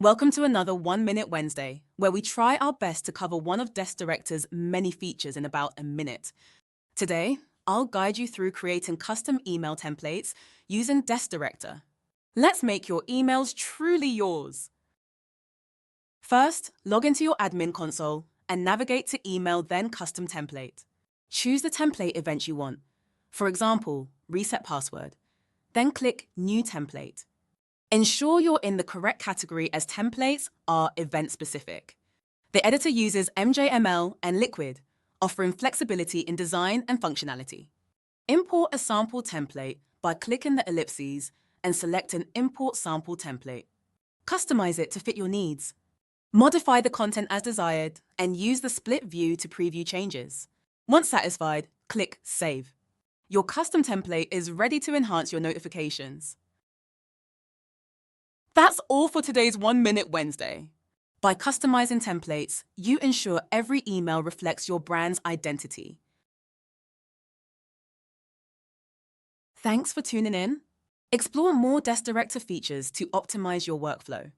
Welcome to another 1 Minute Wednesday, where we try our best to cover one of Desk Director's many features in about a minute. Today, I'll guide you through creating custom email templates using Desk Director. Let's make your emails truly yours. First, log into your admin console and navigate to Email, then Custom Template. Choose the template event you want. For example, Reset Password. Then click New Template. Ensure you're in the correct category as templates are event-specific. The editor uses MJML and Liquid, offering flexibility in design and functionality. Import a sample template by clicking the ellipses and select an Import Sample Template. Customize it to fit your needs. Modify the content as desired and use the split view to preview changes. Once satisfied, click Save. Your custom template is ready to enhance your notifications. That's all for today's 1 Minute Wednesday. By customizing templates, you ensure every email reflects your brand's identity. Thanks for tuning in. Explore more Desk Director features to optimize your workflow.